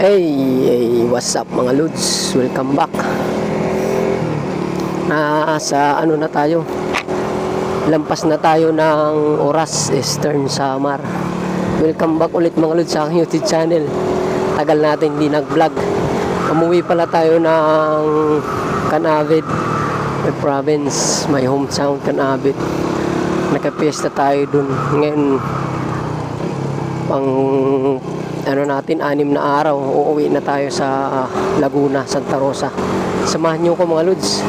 Hey, what's up mga Lods? Welcome back. Sa ano na tayo? Lampas na tayo ng oras, Eastern Samar. Welcome back ulit mga Lods sa aking YouTube channel. Tagal natin hindi nag-vlog. Umuwi pala tayo ng Canavid, my province, my hometown Canavid. Nakapiesta tayo dun. Ngayon, pang natin, 6 na araw, uuwi na tayo sa Laguna, Santa Rosa. Samahan nyo ko mga Lods.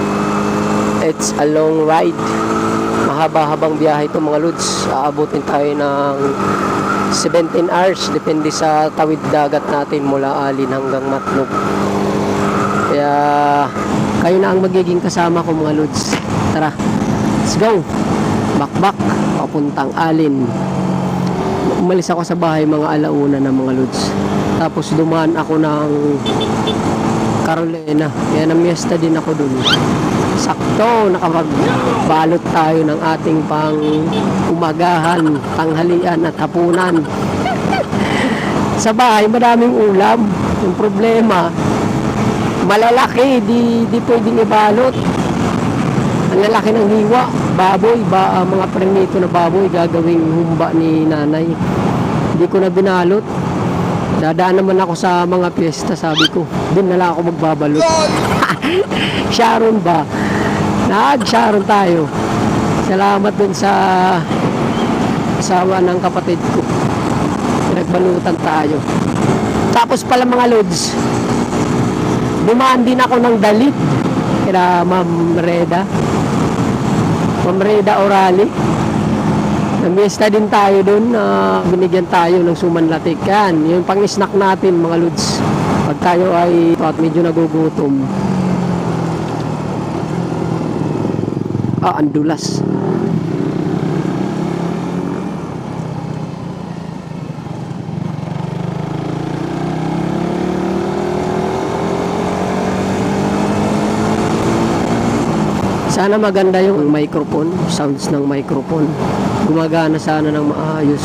It's a long ride. Mahaba-habang biyahe ito mga Lods. Aabutin tayo ng 17 hours. Depende sa tawid dagat natin mula Alin hanggang Matlog. Kaya kayo na ang magiging kasama ko mga Lods. Tara, let's go. Bakbak, papuntang Alin. Umalis ako sa bahay mga alauna ng mga Lods. Tapos dumaan ako ng Carolina. Kaya namiesta din ako dun. Sakto, nakapagbalot tayo ng ating pang umagahan, tanghalian at hapunan. Sa bahay, madaming ulam. Yung problema, malalaki, di pwedeng ibalot. Ang lalaki ng hiwa, baboy, mga prenito na baboy, gagawing humba ni nanay. Hindi ko na binalot. Dadaan naman ako sa mga piyesta, sabi ko. Doon na lang ako magbabalot. Sharon ba? Nag-Sharon tayo. Salamat dun sa asawa ng kapatid ko. Pinagbalutan tayo. Tapos pala mga Lods, dumaan din ako ng Dalit. Kaya Ma'am Reda Orali. Namiesta din tayo doon. Binigyan tayo ng sumanlatik. Yan, yung pang-snack natin mga Lods. Pag tayo ay medyo nagugutom. Ang dulas. Sana maganda yung microphone, sounds ng microphone. Gumagana sana ng maayos.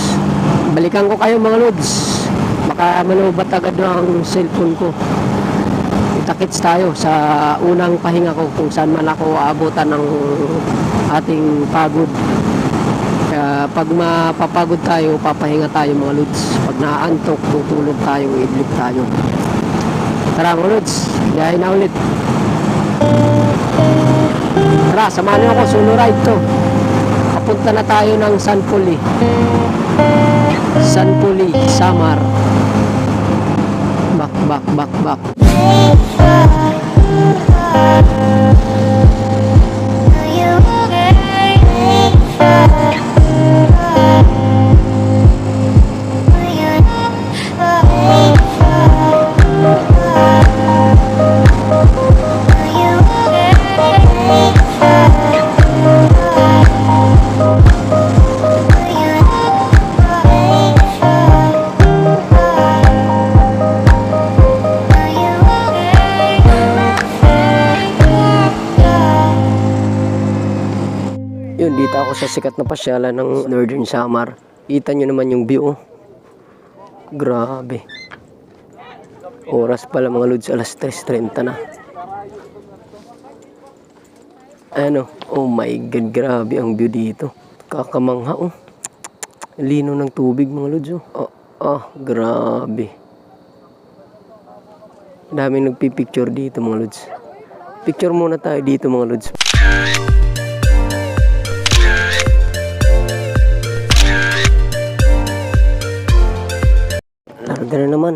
Balikan ko kayo mga Lods. Baka manubat agad ang cellphone ko. Itakits tayo sa unang pahinga ko kung saan man ako aabutan ng ating pagod. Kaya pag mapapagod tayo, papahinga tayo mga Lods. Pag naaantok, tutulog tayo, idlip tayo. Tara mga Lods, biyahe na ulit. Tara, samahan niyo ako, solo ride to. Papunta na tayo ng San Poli, Samar. Bak. Yun, dito ako sa sikat na pasyalan ng Northern Samar. Kita nyo naman yung view. Grabe. Oras pala mga Lods, alas 3:30 na. Ano, oh my God, grabe ang view dito. Kakamangha oh. Lino ng tubig mga Lods oh. Grabe. Daming nagpipicture dito mga Lods. Picture muna tayo dito mga Lods. Larga na naman.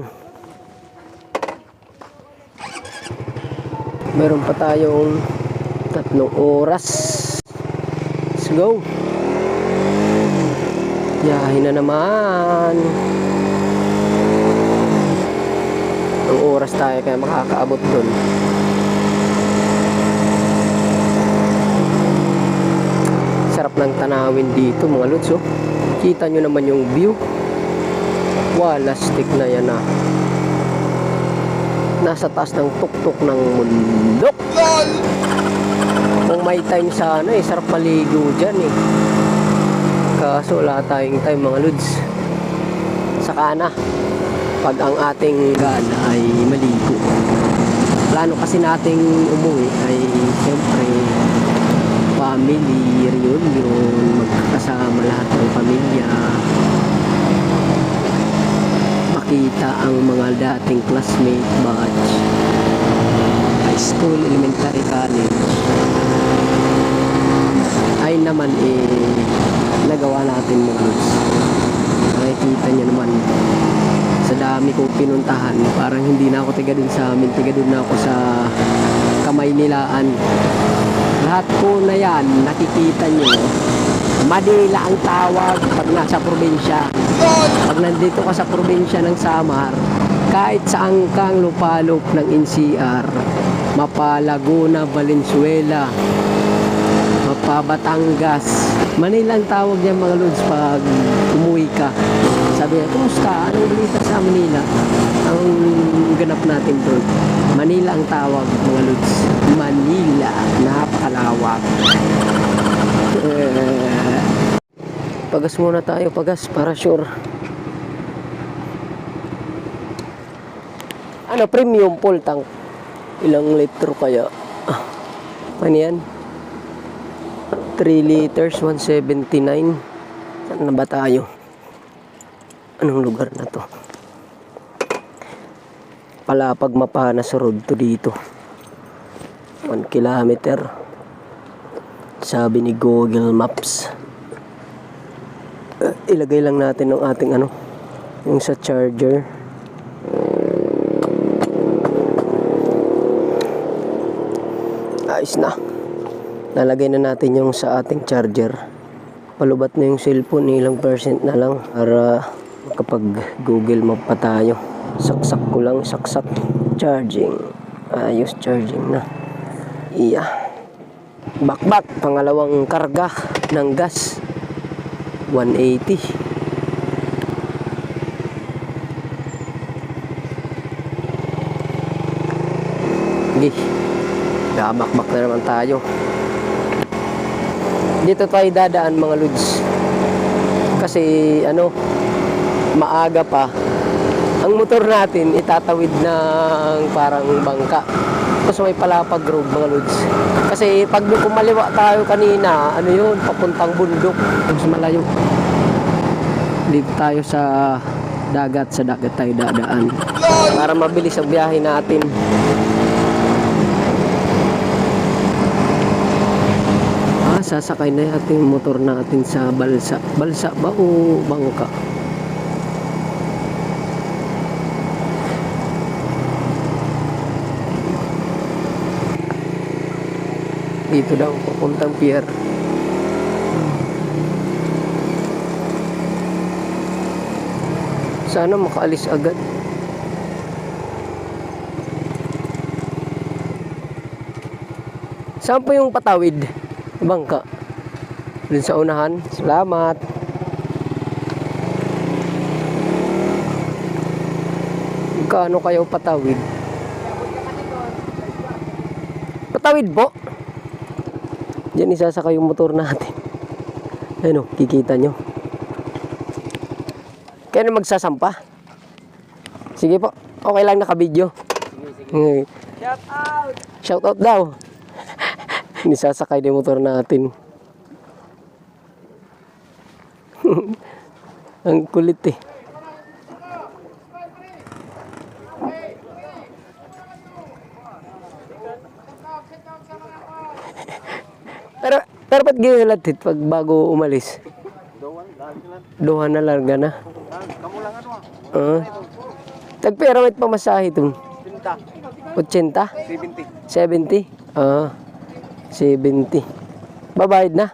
Meron pa tayong 3 oras. Let's go. Biyahe na naman. Ang oras tayo kaya makakaabot dun. Sarap ng tanawin dito mga Lods oh. Kita nyo naman yung view. Walastik na yan ah. Nasa taas ng tuktok ng bundok. Kung may time sana sarap maligo dyan eh. Kaso wala tayong time mga Lods. Saka na. pag ang ating gala ay maligo. Plano kasi nating umuwi ay siyempre family reunion, magkasama lahat ng pamilya, makita ang mga dating classmate, batch, high school, elementary, college. Ay naman nagawa natin mga lods. Nakikita nyo naman sa dami kong pinuntahan, parang hindi na ako tiga dun sa amin, tiga dun na ako sa Kamaynilaan. Lahat po na yan nakikita nyo, Manila ang tawag pag nasa probinsya. Pag nandito ka sa probinsya ng Samar, kahit saan kang lupalop ng NCR, Mapa, Laguna, Valenzuela, Mapa, Batangas, Manila ang tawag niya mga lods pag umuwi ka. Sabi niya, kumusta? Anong balita sa Manila? Ang ganap natin doon. Manila ang tawag mga lods. Manila, napakalawak. Pagas muna tayo, pagas para sure. Ano, premium full tank. Ilang litro kaya? Ano yan? 3 liters, 179. Saan na ba tayo? Anong lugar na to? Palapag Mapana sa road to dito. 1 kilometer. Sabi ni Google Maps. Ilagay lang natin ng ating yung sa charger. Ayos na. Nalagay na natin yung sa ating charger. Palubat na yung cellphone, ilang percent na lang para kapag Google Map pa tayo. Saksak ko lang, saksak. Charging. Ayos, charging na. Iya. Bakbak, pangalawang karga ng gas. 180. Okay. Gamakbak na naman tayo. Dito tayo dadaan mga lods. Kasi maaga pa. Ang motor natin itatawid ng parang bangka. Tapos may palapag road mga lods. Kasi pag kumaliwa tayo kanina, papuntang bundok. Tapos malayo. Dito tayo sa dagat tayo dadaan. Para mabilis ang biyahe natin. Sasakay na natin yung motor natin sa balsa. Balsa ba o bangka? Dito daw papuntang pier. Sana makaalis agad. Saan po yung patawid? Bangka. Dun sa unahan. Salamat. Magkano kayo patawid? Patawid po. Diyan isasakay yung motor natin. Kikita nyo. Kaya na magsasampa. Sige po. Okay lang naka-video. Sige. Shout out. Shout out daw. Nisasakay yung motor natin. Ang kulit eh. Pero ba't ginilatid pag bago umalis? Dohan na larga na. Tagpera may pamasahe ito. 80? 70? 70. Babayad na?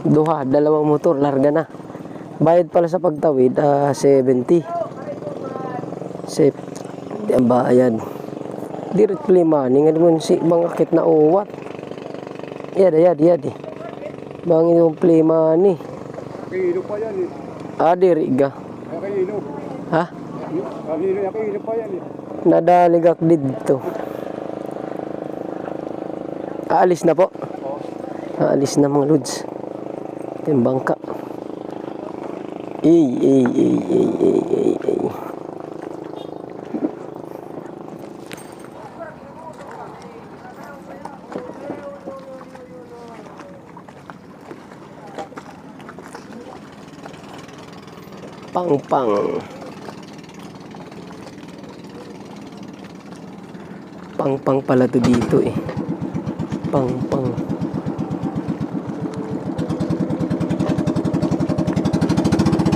Duha, dalawang motor, larga na. Bayad pala sa pagtawid, 70. 70 ang bayad. Direct play money. Nga naman si bangakit na uwat. Yad. Bangin yung play money. Kilo pa yan eh. Diriga. Kilo. Ha? Kilo pa yan eh. Nadaligak dito. Aalis na po. Aalis na mga lods. Ito yung bangka. Ay. Pang. Pang pala to dito eh. Pang.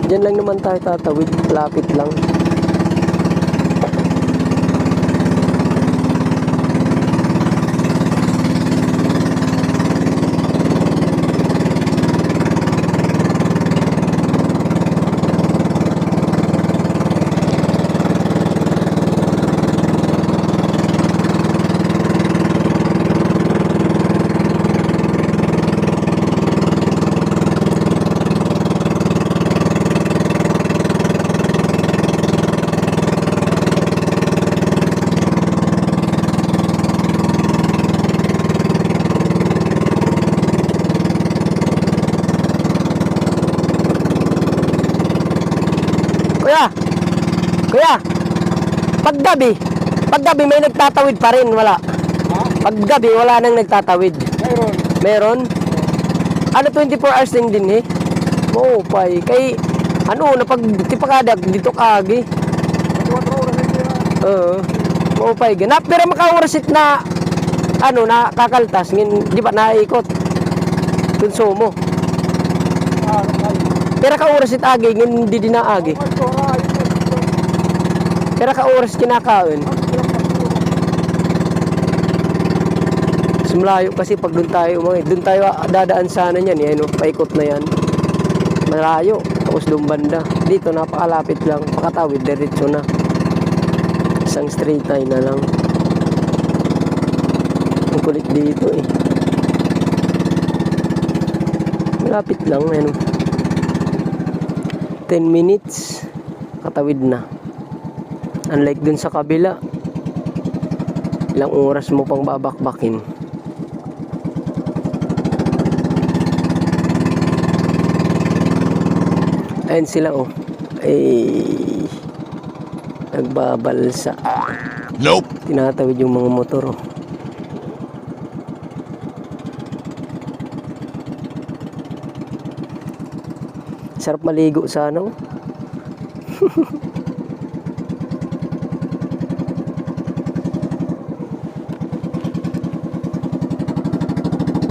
Diyan lang naman tayo tatawid. Lapit lang. Kuya, paggabi may nagtatawid pa rin, wala. Ha? Paggabi wala nang nagtatawid. Mayroon. Meron? Ano 24 hours din eh? Oo, pay. Kay ano napag tipakadag dito kagi. 24 oras na yun. Oo. Oo, pay. Ganap pero makaurasit na ano na kakaltas ngin di ba naikot. Konsumo. Pero kaurasit agi ngin di dinaagi. Pero ka-oras kinakain. Malayo kasi pag doon tayo dadaan sana niyan eh, ano, paikot na yan. Malayo, tapos doon banda. Dito napakalapit lang, pakatawid diretso na. Isang straight line na lang. Ang kulit dito eh. Malapit lang, ano. 10 minutes, katawid na. Unlike dun sa kabila, ilang oras mo pang babakbakin. Ayan sila oh. Ay, nagbabalsa. Nope. Tinatawid yung mga motor oh. Sarap maligo sa ano.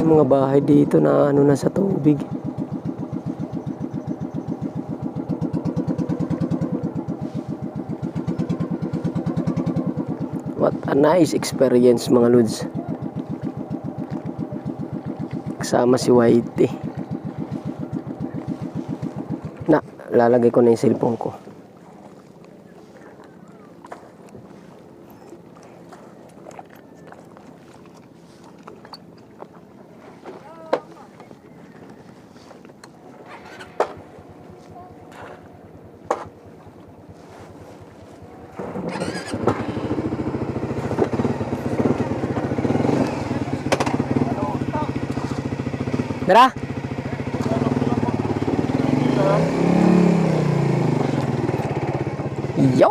Mga bahay dito na ano na sa tubig. What a nice experience mga lods. Kasama si Whitey. Na, lalagay ko na yung cellphone ko. Tara. Yo!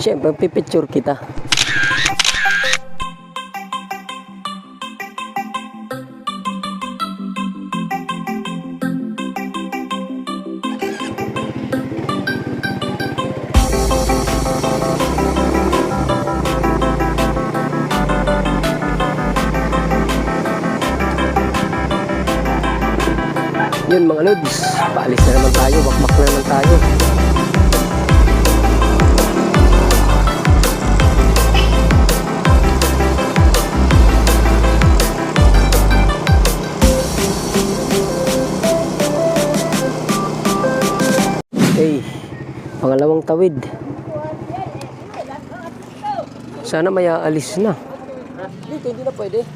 Siyempre, pipicture kita. Yun mga lods, paalis na naman tayo, bakbak na naman tayo. Okay, pangalawang tawid. Sana may aalis na. Dito, hindi na pwede.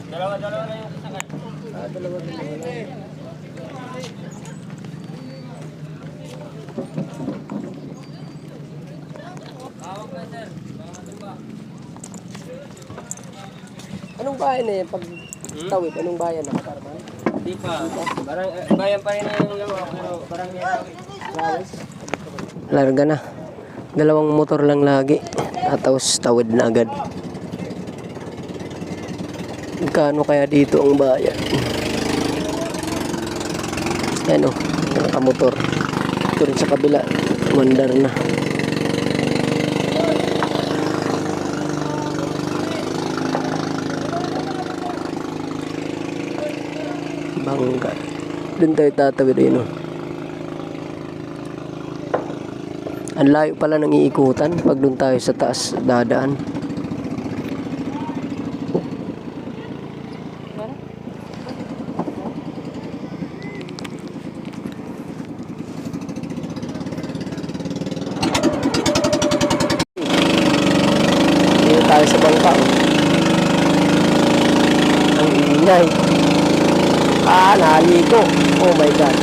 Dalawa na yung kasangan. Dalawa. Anong bayan na yan? Pag tawid, anong bayan na? Hindi pa. Barang, bayan pa rin yung lawa, pero barang nirawi. Larga na. Dalawang motor lang lagi. Tapos tawid na agad. Kano kaya dito ang bayan? Ano, nakamotor. Ito rin sa kabila. Mandar na. Bangga. Doon tayo tatawid rin, no? Ang layo pala ng iikutan pag doon tayo sa taas dadaan. Dito tayo sa bangka. Ang ingay. Naliko. Oh my God.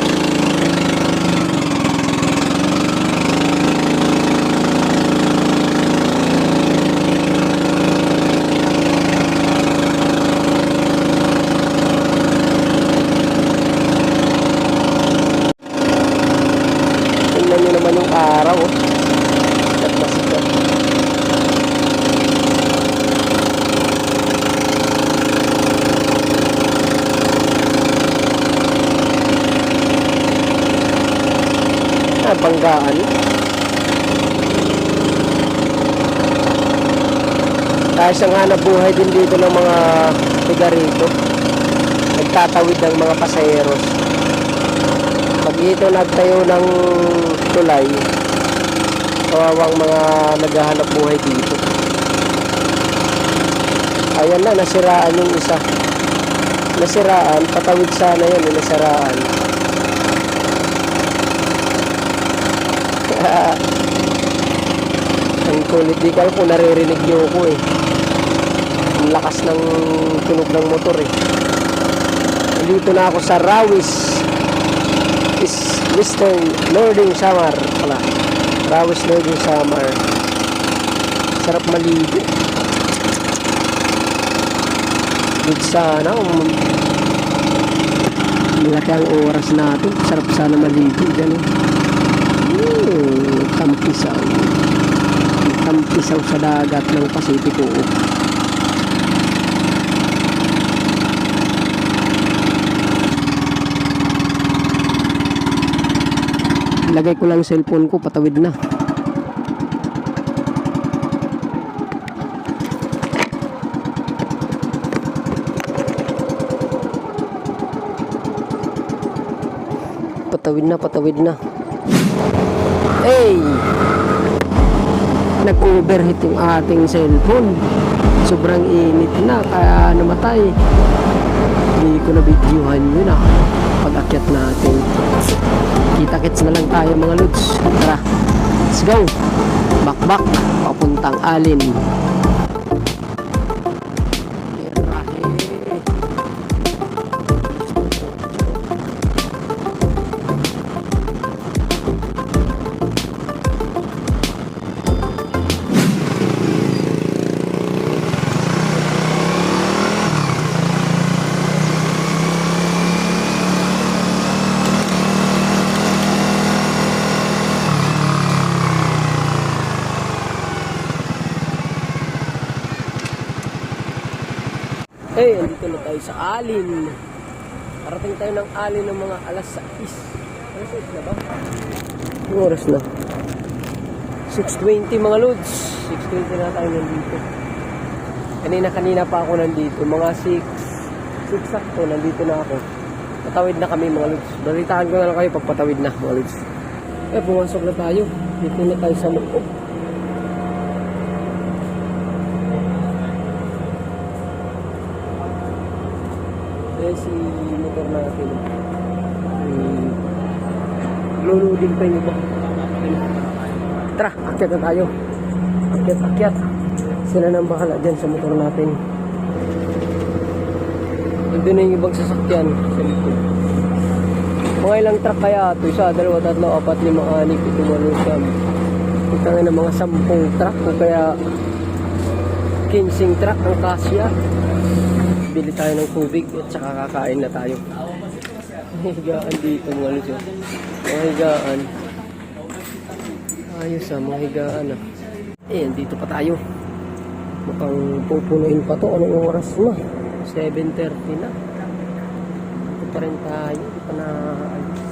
Tingnan nyo naman yung araw. At masikat. Banggaan. Dahil sa hanap buhay din dito ng mga tiga rito, nagtatawid ng mga pasayeros. Pag dito nagtayo ng tulay, kawawang mga naghahanap buhay dito. Ayan na, nasiraan yung isa. Nasiraan, patawid sana yun, nasiraan. Ang kulit, di ko alam kung naririnig niyo ko eh. Ang lakas ng tunog ng motor eh. Dito na ako sa Rawis Western Northern Samar pala. Rawis Northern Samar. Sarap maligo. Good sana malaki ang oras natin. Sarap sana maligo dyan eh. Tampisaw sa dagat ng Pasipiko. Lagay ko lang cellphone ko, patawid na. Patawid na. Hey! Nag-overheat yung ating cellphone. Sobrang init na, kaya namatay. Hindi ko na videohan yun pag-akyat natin. Kita-kits na lang tayo mga lods. Tara, let's go. Bakbak, papuntang Alin. Hey, andito na tayo sa Alin. Parating tayo ng Alin ng mga alas 6. Alas 6 na ba? Yung oras na. 6:20 mga lods. 6:20 na tayo nandito. Kanina pa ako nandito. Mga 6 sakto, nandito na ako. Patawid na kami mga lods. Balitaan ko na lang kayo pag patawid na mga lods. Pumasok na tayo. Dito na tayo sa loob. Si motor natin luludin pa yung iba. Tara, akyat na tayo. Akyat sila nang bahala dyan sa motor natin. Nandun na yung ibang sasakyan sa likod. Mga ilang truck kaya ito? 1, 2, 3, 4, 5, 6, 7, 8, 9. Ito nga ng mga 10 truck o kaya 15 truck ang kasya. Bili tayo ng tubig at saka kakain na tayo. May higaan dito mga lods. Mga higaan. Ayos mga higaan Ayan, dito pa tayo. Mukhang pupunuin pa to. Anong oras na? 7:30 na. Ito pa rin tayo. Hindi pa na alis.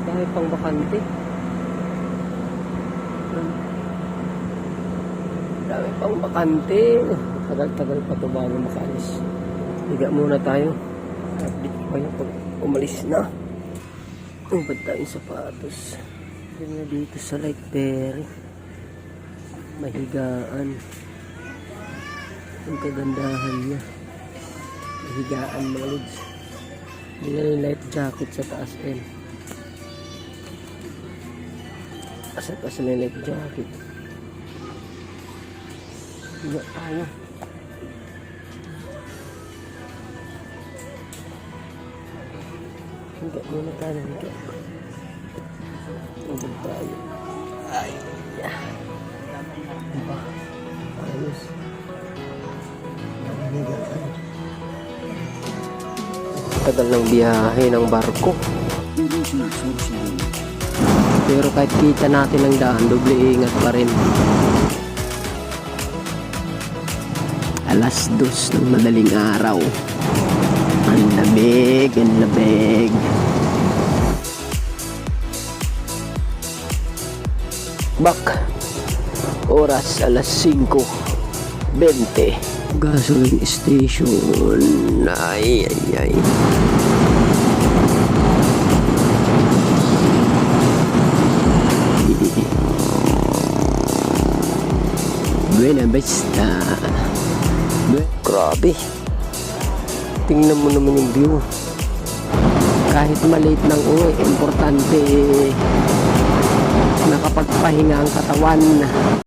Dahil pang bakante. Dami pang bakante. Tagal-tagal pa to bago makaalis. Higa muna tayo. Update pa yun pag umalis na. Ba't tayong sapatos? Hindi na dito sa Light Berry. Mahigaan. Ang kagandahan niya. Mahigaan mga lods. Hindi na yung life jacket sa taas din. Sa taas na yung life jacket. Higa tayo. Higa muna tayo. Higa. Higa tayo. Ay. Diba? Ayos. Higa tayo. Tagal ng biyahe ng barko. Pero kahit kita natin ang daan, doble ingat pa rin. Alas 2 ng madaling araw. Ang lamig, ang lamig. Bak. Oras alas 5:20. Gasoline station. Ay. Buena Vista. Grabe. Tingnan mo naman yung view. Kahit maliit ng uwi, importante nakapagpahinga ang katawan.